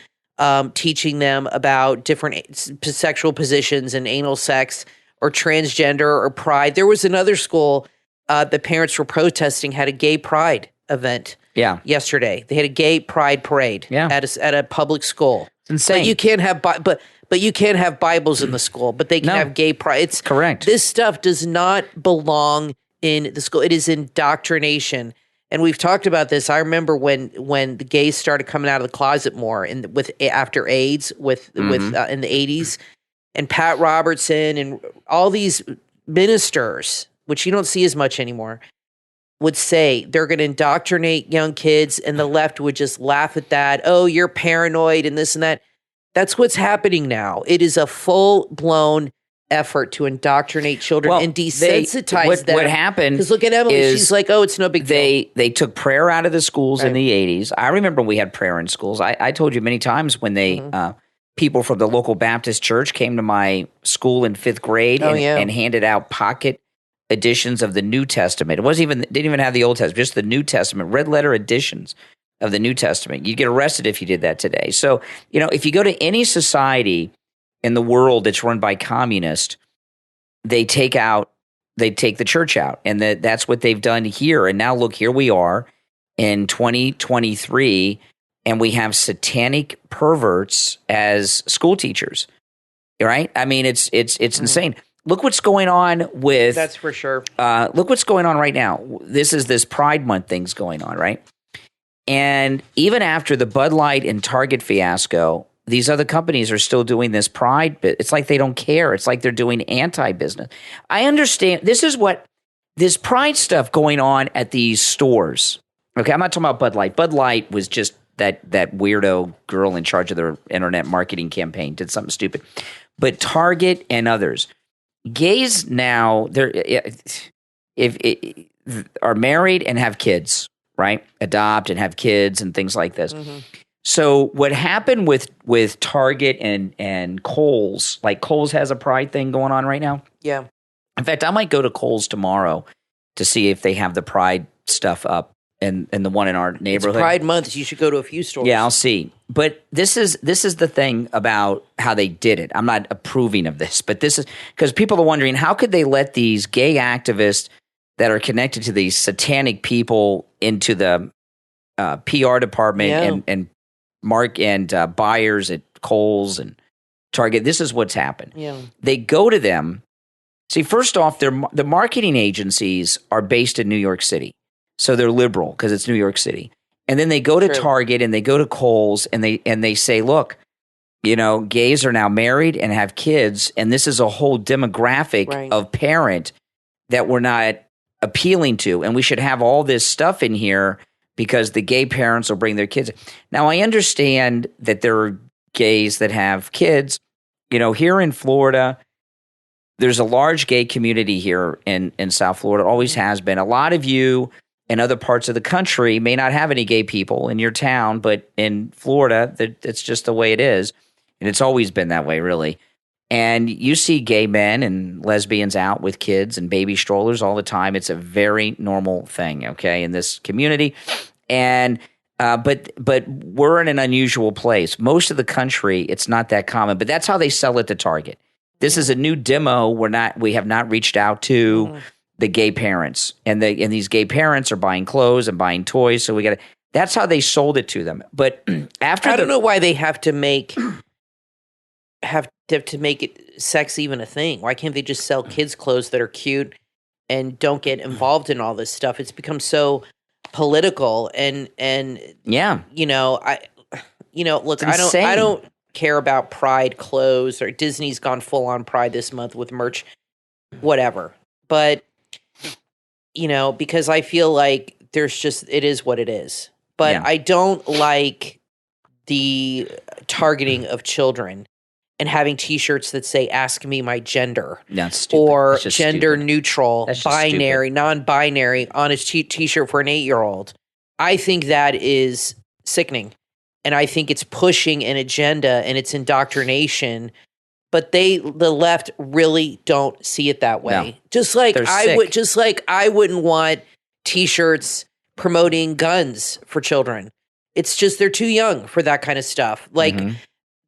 teaching them about different sexual positions and anal sex or transgender or pride. There was another school the parents were protesting had a gay pride event. Yeah. Yesterday, they had a gay pride parade. Yeah. At a public school. It's insane. But you can't have but you can't have Bibles in the school. But they can have gay pride. It's correct. This stuff does not belong in the school. It is indoctrination. And we've talked about this. I remember when the gays started coming out of the closet more after AIDS with in the 80s, and Pat Robertson and all these ministers, which you don't see as much anymore, would say they're going to indoctrinate young kids, and the left would just laugh at that. Oh, you're paranoid and this and that. That's what's happening now. It is a full-blown effort to indoctrinate children and desensitize them. What happened? Because look at Emily; she's like, "Oh, it's no big deal." They took prayer out of the schools in the 80s. I remember we had prayer in schools. I told you many times when they people from the local Baptist church came to my school in 5th grade and handed out pocket editions of the New Testament. Didn't even have the Old Testament, just the New Testament, red letter editions of the New Testament. You'd get arrested if you did that today. So, if you go to any society in the world that's run by communists, they take the church out. And that's what they've done here. And now look, here we are in 2023, and we have satanic perverts as school teachers, right? I mean, it's insane. Look what's going on with... That's for sure. Look what's going on right now. This Pride Month thing's going on, right? And even after the Bud Light and Target fiasco, these other companies are still doing this Pride. It's like they don't care. It's like they're doing anti-business. I understand. This Pride stuff going on at these stores. Okay, I'm not talking about Bud Light. Bud Light was just that weirdo girl in charge of their internet marketing campaign, did something stupid. But Target and others, gays now, are married and have kids, right? Adopt and have kids and things like this. Mm-hmm. So what happened with Target and Kohl's, like Kohl's has a Pride thing going on right now. Yeah. In fact, I might go to Kohl's tomorrow to see if they have the Pride stuff up and the one in our neighborhood. It's Pride Month. You should go to a few stores. Yeah, I'll see. But this is the thing about how they did it. I'm not approving of this, but this is because people are wondering, how could they let these gay activists that are connected to these satanic people into the PR department and Mark and buyers at Kohl's and Target? This is what's happened. Yeah. They go to them. See, first off, the marketing agencies are based in New York City. So they're liberal because it's New York City. And then they go to Target and they go to Kohl's and they say, look, gays are now married and have kids, and this is a whole demographic of parent that we're not appealing to, and we should have all this stuff in here because the gay parents will bring their kids. Now, I understand that there are gays that have kids. Here in Florida, there's a large gay community here in South Florida. It always has been. A lot of you in other parts of the country may not have any gay people in your town, but in Florida, it's just the way it is. And it's always been that way, really. And you see gay men and lesbians out with kids and baby strollers all the time. It's a very normal thing, okay, in this community. And but we're in an unusual place. Most of the country, it's not that common, but that's how they sell it to Target. This is a new demo. We have not reached out to the gay parents, and these gay parents are buying clothes and buying toys. So that's how they sold it to them. But after I don't know why they have to make it sex even a thing. Why can't they just sell kids clothes that are cute and don't get involved in all this stuff? It's become so political and yeah. Look, I don't care about Pride clothes, or Disney's gone full on Pride this month with merch, whatever. But because I feel like it is what it is. But I don't like the targeting of children and having T-shirts that say "Ask me my gender" or gender neutral, binary, non-binary on his T-shirt for an 8-year-old. I think that is sickening, and I think it's pushing an agenda and it's indoctrination. But the left really don't see it that way. No. Just like I wouldn't want T-shirts promoting guns for children. It's just they're too young for that kind of stuff. Like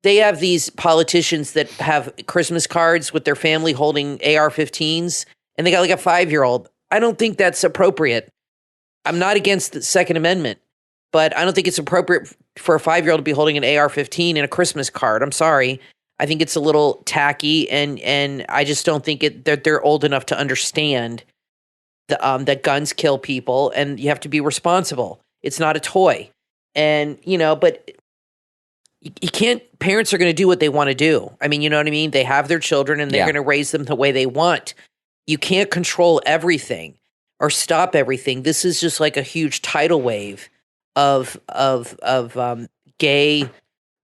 they have these politicians that have Christmas cards with their family holding AR-15s, and they got like a 5-year-old. I don't think that's appropriate. I'm not against the Second Amendment, but I don't think it's appropriate for a 5-year-old to be holding an AR-15 in a Christmas card. I'm sorry. I think it's a little tacky, and I just don't think that they're old enough to understand that guns kill people, and you have to be responsible. It's not a toy. And, but you can't, parents are going to do what they want to do. I mean, you know what I mean? They have their children and they're going to raise them the way they want. You can't control everything or stop everything. This is just like a huge tidal wave of gay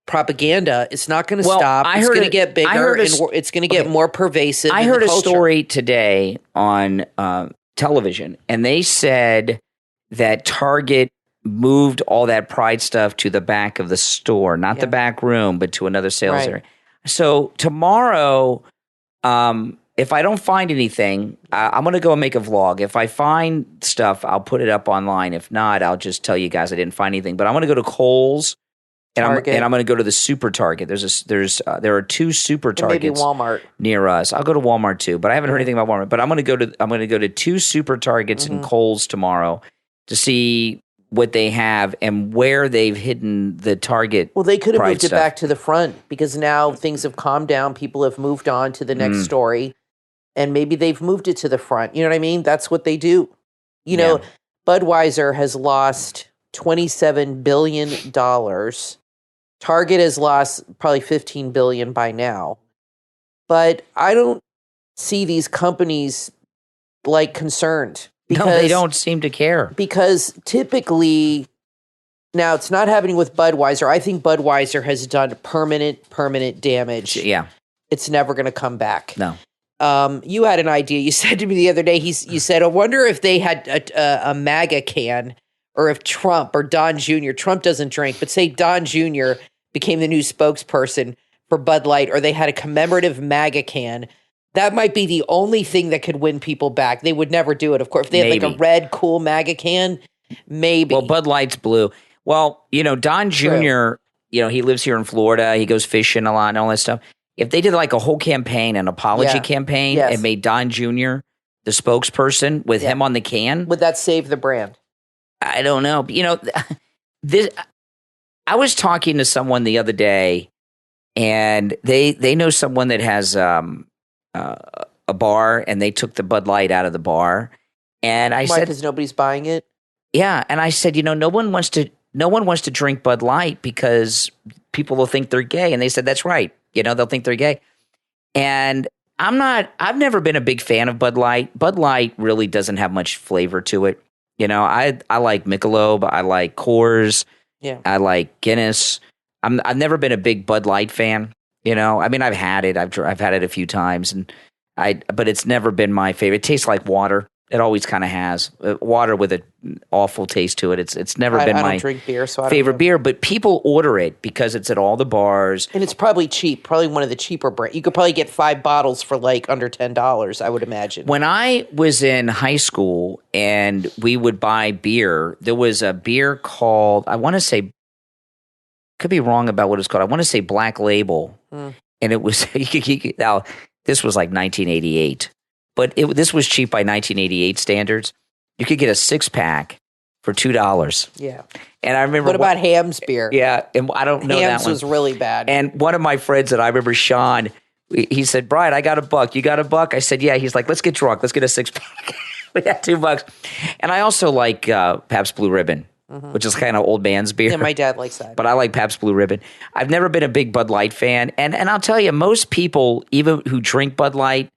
propaganda. It's not going to stop. It's going to get bigger and it's going to get more pervasive. I heard a story today on television, and they said that Target moved all that Pride stuff to the back of the store, not the back room, but to another sales area. So tomorrow, if I don't find anything, I'm going to go and make a vlog. If I find stuff, I'll put it up online. If not, I'll just tell you guys I didn't find anything. But I'm going to go to Kohl's and I'm going to go to the Super Target. There are 2 Super Targets, maybe Walmart near us. I'll go to Walmart too, but I haven't heard anything about Walmart. But I'm going to go to 2 Super Targets and Kohl's tomorrow to see what they have and where they've hidden the Target. Well, they could have moved stuff. it back to the front because now things have calmed down. People have moved on to the next story, and maybe they've moved it to the front. You know what I mean? That's what they do. You know, Budweiser has lost $27 billion. Target has lost probably $15 billion by now. But I don't see these companies concerned. Because, no, they don't seem to care. Because typically, now it's not happening with Budweiser. I think Budweiser has done permanent damage. Yeah. It's never going to come back. No. You had an idea. You said to me the other day, you said, I wonder if they had a MAGA can, or if Trump or Don Jr., Trump doesn't drink, but say Don Jr. became the new spokesperson for Bud Light, or they had a commemorative MAGA can. That might be the only thing that could win people back. They would never do it, of course. If they had a red, cool MAGA can, maybe. Well, Bud Light's blue. Well, Don Jr., he lives here in Florida. He goes fishing a lot and all that stuff. If they did a whole campaign, an apology campaign, and made Don Jr. the spokesperson with him on the can. Would that save the brand? I don't know. I was talking to someone the other day, and they know someone that has a bar, and they took the Bud Light out of the bar. And I said, because nobody's buying it. Yeah, and I said, no one wants to drink Bud Light because people will think they're gay. And they said, that's right. They'll think they're gay. And I've never been a big fan of Bud Light. Bud Light really doesn't have much flavor to it. I like Michelob. I like Coors. Yeah. I like Guinness. I've never been a big Bud Light fan. I've had it. I've had it a few times, but it's never been my favorite. It tastes like water. It always kind of has water with an awful taste to it. It's never been my drink beer, so favorite beer. But people order it because it's at all the bars, and it's probably cheap. Probably one of the cheaper brands. You could probably get 5 bottles for under $10. I would imagine. When I was in high school and we would buy beer, there was a beer called, I want to say, could be wrong about what it's called. I want to say Black Label, and it was now this was 1988. But this was cheap by 1988 standards. You could get a 6-pack for $2. Yeah. And I remember. What about Ham's beer? Yeah, and I don't know Ham's that one. was really bad. And one of my friends that I remember, Sean, he said, "Brian, I got $1. You got $1?" I said, "Yeah." He's like, "Let's get drunk. Let's get a 6-pack." We got $2. And I also like Pabst Blue Ribbon, which is kind of old man's beer. Yeah, my dad likes that. But I like Pabst Blue Ribbon. I've never been a big Bud Light fan, and I'll tell you, most people, even who drink Bud Light,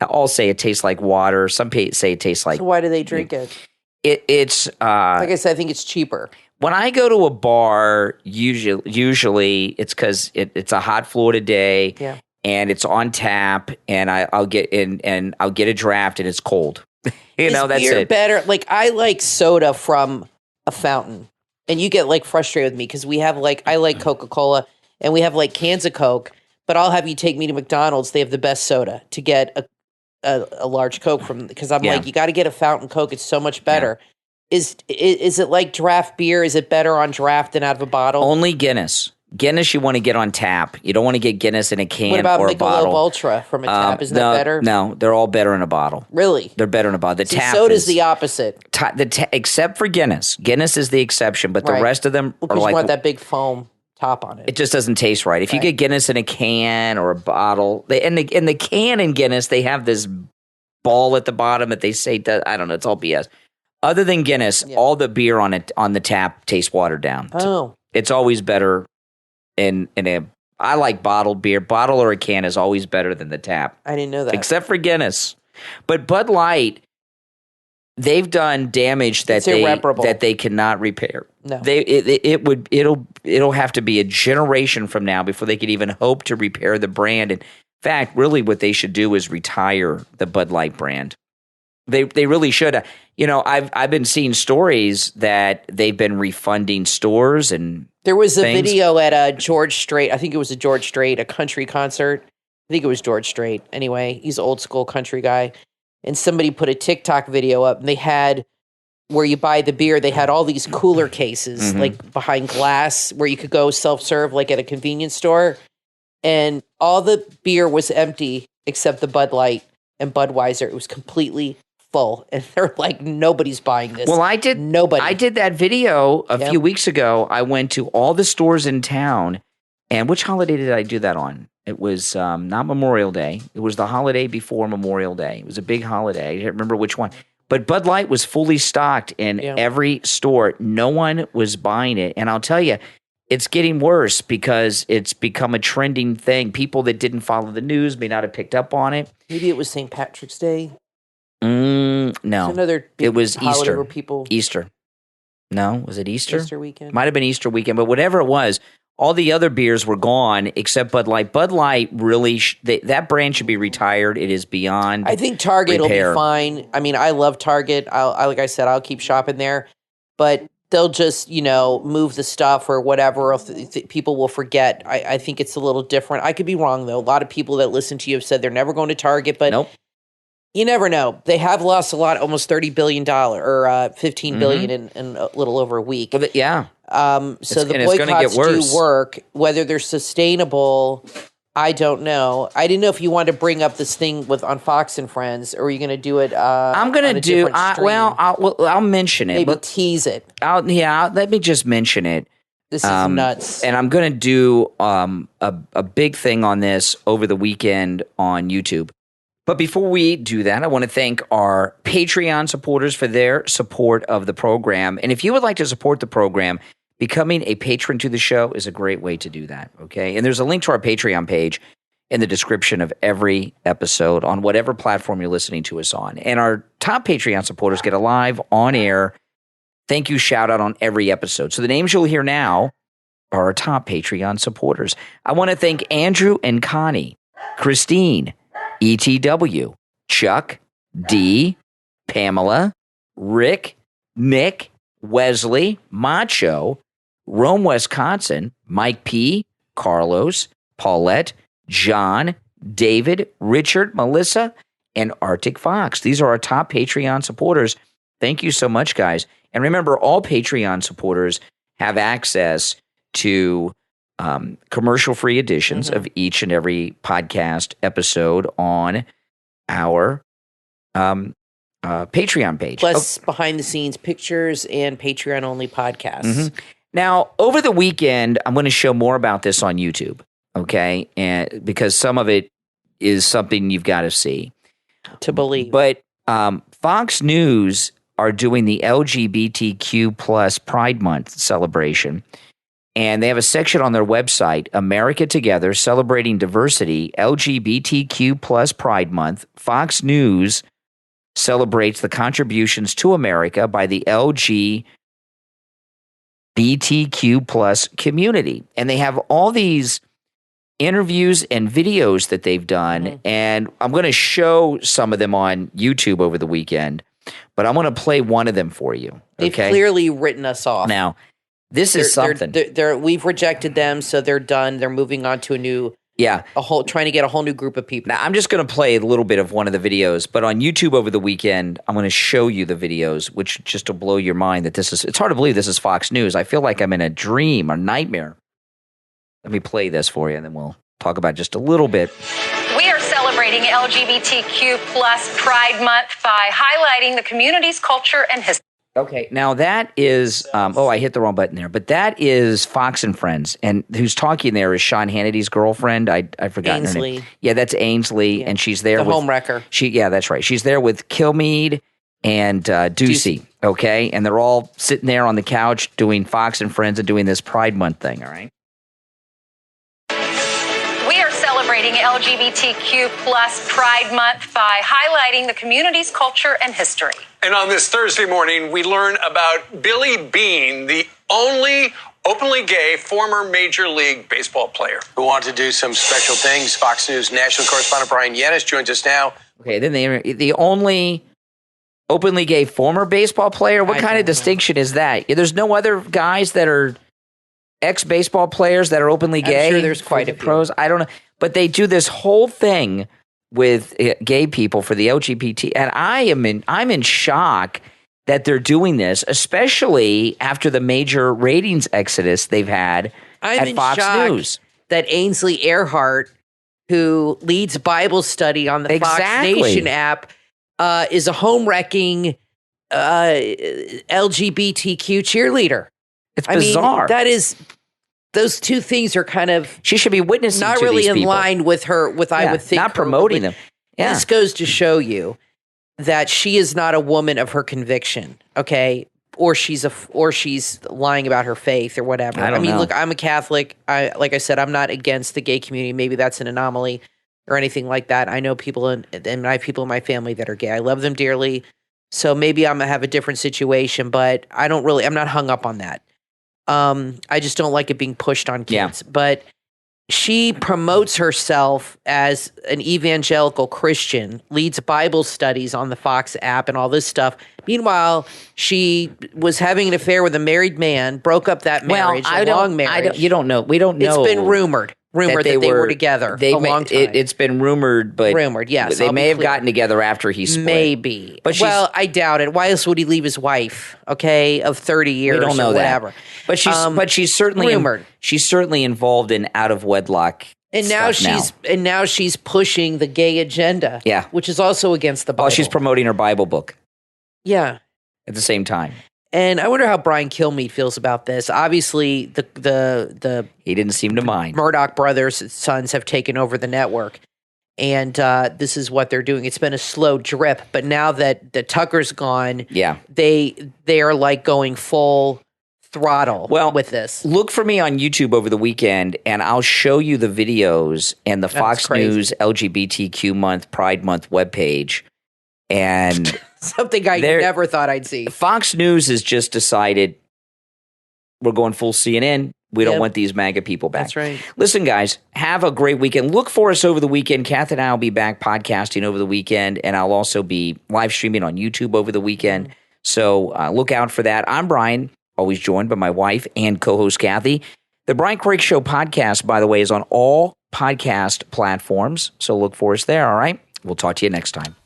all say it tastes like water. Some say it tastes like. So why do they drink it? It's like I said, I think it's cheaper. When I go to a bar, usually it's because it's a hot Florida day, and it's on tap, and I'll get in and I'll get a draft, and it's cold. That's beer it. Better. I like soda from a fountain, and you get frustrated with me because we have I like Coca-Cola, and we have cans of Coke, but I'll have you take me to McDonald's. They have the best soda to get a large Coke from, because I'm you got to get a fountain Coke. It's so much better. Is it like draft beer? Is it better on draft than out of a bottle? Only Guinness. Guinness you want to get on tap. You don't want to get Guinness in a can what about or a Michelob bottle. Ultra from a tap? Isn't that better? No, they're all better in a bottle. Really? They're better in a bottle. The See, tap soda's is the opposite. Except for Guinness. Guinness is the exception, but the Right. rest of them Because are like you want that big foam top on it. it just doesn't taste right. If you Right. get Guinness in a can or a bottle, in the can in Guinness they have this ball at the bottom that they say that I don't know. It's all BS. Other than Guinness, all the beer on the tap tastes watered down. Oh. It's always better in a. I like bottled beer. Bottle or a can is always better than the tap. I didn't know that. Except for Guinness. But Bud Light, they've done damage that It's irreparable. they cannot repair. No. It'll have to be a generation from now before they could even hope to repair the brand. In fact, really what they should do is retire the Bud Light brand. They really should. I've been seeing stories that they've been refunding stores and There was a things. video at George Strait. I think it was a George Strait, a country concert. I think it was George Strait. Anyway, he's an old school country guy. And somebody put a TikTok video up, and they had where you buy the beer, they had all these cooler cases, like behind glass, where you could go self-serve, like at a convenience store. And all the beer was empty except the Bud Light and Budweiser. It was completely full. And they're like, nobody's buying this. Well, I did. Nobody. I did that video a Yep. few weeks ago. I went to all the stores in town, and which holiday did I do that on? It was not Memorial Day. It was the holiday before Memorial Day. It was a big holiday. I don't remember which one. But Bud Light was fully stocked in every store. No one was buying it, and I'll tell you, it's getting worse because it's become a trending thing. People that didn't follow the news may not have picked up on it. Maybe it was St. Patrick's Day. No, It's another big it was holiday Easter. where people Easter. No, was it Easter? Easter weekend. Might have been Easter weekend, but whatever it was, all the other beers were gone except Bud Light. Bud Light really, that brand should be retired. It is beyond. I think Target repair. will be fine. I mean, I love Target. Like I said, I'll keep shopping there, but they'll just move the stuff or whatever. Or people will forget. I think it's a little different. I could be wrong though. A lot of people that listen to you have said they're never going to Target, but Nope. you never know. They have lost a lot, almost $30 billion or $15 billion in a little over a week. Well, yeah. So the and it's gonna get boycotts worse. do work. Whether they're sustainable, I don't know. I didn't know if you wanted to bring up this thing on Fox and Friends, or are you going to do it? I'm going to do. I'll mention it. Maybe tease it. Let me just mention it. This is nuts. And I'm going to do a big thing on this over the weekend on YouTube. But before we do that, I want to thank our Patreon supporters for their support of the program. And if you would like to support the program, becoming a patron to the show is a great way to do that, okay? And there's a link to our Patreon page in the description of every episode on whatever platform you're listening to us on. And our top Patreon supporters get a live, on-air thank you shout-out on every episode. So the names you'll hear now are our top Patreon supporters. I want to thank Andrew and Connie, Christine, ETW, Chuck, D, Pamela, Rick, Nick, Wesley, Macho, Rome, Wisconsin, Mike P, Carlos, Paulette, John, David, Richard, Melissa, and Arctic Fox. These are our top Patreon supporters. Thank you so much, guys. And remember, all Patreon supporters have access to commercial-free editions of each and every podcast episode on our Patreon page. Plus behind-the-scenes pictures and Patreon-only podcasts. Now, over the weekend, I'm going to show more about this on YouTube, okay? And because some of it is something you've got to see. To believe. But Fox News are doing the LGBTQ plus Pride Month celebration. And they have a section on their website, America Together, Celebrating Diversity, LGBTQ plus Pride Month. Fox News celebrates the contributions to America by the LGBTQ plus community. And they have all these interviews and videos that they've done. And I'm going to show some of them on YouTube over the weekend, but I'm going to play one of them for you. They've okay? clearly written us off. Now, this is something. We've rejected them, so they're done. They're moving on to a new Yeah. Trying to get a whole new group of people. Now, I'm just going to play a little bit of one of the videos, but on YouTube over the weekend, I'm going to show you the videos, which just to blow your mind that it's hard to believe this is Fox News. I feel like I'm in a dream, a nightmare. Let me play this for you, and then we'll talk about just a little bit. We are celebrating LGBTQ plus Pride Month by highlighting the community's culture and history. Okay, now that is, I hit the wrong button there, but that is Fox and Friends, and who's talking there is Sean Hannity's girlfriend. I forgot her name. Yeah, that's Ainsley, and she's there the with homewrecker. Yeah, that's right. She's there with Kilmeade and Ducey, okay, and they're all sitting there on the couch doing Fox and Friends and doing this Pride Month thing. All right. We are celebrating LGBTQ plus Pride Month by highlighting the community's culture and history. And on this Thursday morning, we learn about Billy Beane, the only openly gay former Major League Baseball player who wanted to do some special things. Fox News national correspondent Brian Yanis joins us now. Okay, then the only openly gay former baseball player? What kind of distinction is that? There's no other guys that are ex-baseball players that are openly gay? I'm sure there's quite a few. Pros. I don't know. But they do this whole thing with gay people for the LGBT, and I'm in shock that they're doing this, especially after the major ratings exodus they've had at Fox News. That Ainsley Earhart, who leads Bible study on the Fox Nation app, is a home-wrecking LGBTQ cheerleader. It's bizarre. Those two things are kind of... She should be witnessing not to really these in people. line with her, I would think. Not promoting them. Yeah. This goes to show you that she is not a woman of her conviction, okay? Or she's lying about her faith or whatever. I mean, look, I'm a Catholic. Like I said, I'm not against the gay community. Maybe that's an anomaly or anything like that. I know people and I have people in my family that are gay. I love them dearly. So maybe I'm going to have a different situation, but I'm not hung up on that. I just don't like it being pushed on kids. Yeah. But she promotes herself as an evangelical Christian, leads Bible studies on the Fox app and all this stuff. Meanwhile, she was having an affair with a married man, broke up that marriage, long marriage. You don't know. We don't know. It's been rumored that they were together a long time. It's been rumored, but yes. They may have gotten together after he split. Maybe. But I doubt it. Why else would he leave his wife, of 30 years we don't know or whatever? That. But she's certainly rumored. She's certainly involved in out of wedlock. And now she's pushing the gay agenda. Yeah. Which is also against the Bible. Oh, she's promoting her Bible book. Yeah. At the same time. And I wonder how Brian Kilmeade feels about this. Obviously, the he didn't seem to mind. Murdoch brothers' sons have taken over the network, and this is what they're doing. It's been a slow drip, but now that the Tucker's gone, they are like going full throttle with this. Look for me on YouTube over the weekend, and I'll show you the videos and the Fox News LGBTQ Month Pride Month webpage, and. Something I never thought I'd see. Fox News has just decided we're going full CNN. We don't want these MAGA people back. That's right. Listen, guys, have a great weekend. Look for us over the weekend. Kath and I will be back podcasting over the weekend, and I'll also be live streaming on YouTube over the weekend. So look out for that. I'm Brian, always joined by my wife and co-host Kathy. The Brian Craig Show podcast, by the way, is on all podcast platforms. So look for us there, all right? We'll talk to you next time.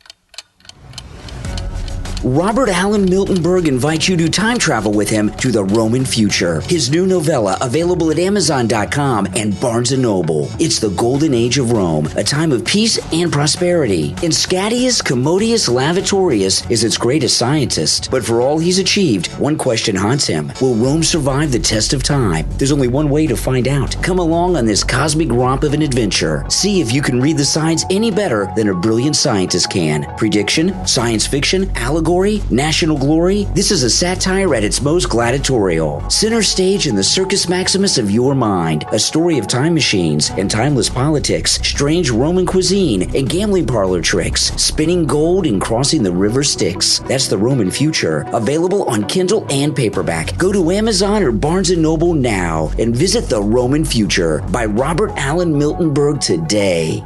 Robert Allen Miltenberg invites you to time travel with him to the Roman future. His new novella, available at Amazon.com and Barnes & Noble. It's the golden age of Rome, a time of peace and prosperity. And Scadius Commodius Lavatorius is its greatest scientist. But for all he's achieved, one question haunts him. Will Rome survive the test of time? There's only one way to find out. Come along on this cosmic romp of an adventure. See if you can read the signs any better than a brilliant scientist can. Prediction, science fiction, allegory, national glory. This is a satire at its most gladiatorial. Center stage in the Circus Maximus of your mind. A story of time machines and timeless politics, strange Roman cuisine and gambling parlor tricks, spinning gold and crossing the river Styx. That's the Roman future. Available on Kindle and paperback. Go to Amazon or Barnes & Noble now and visit The Roman Future by Robert Allen Miltenberg today.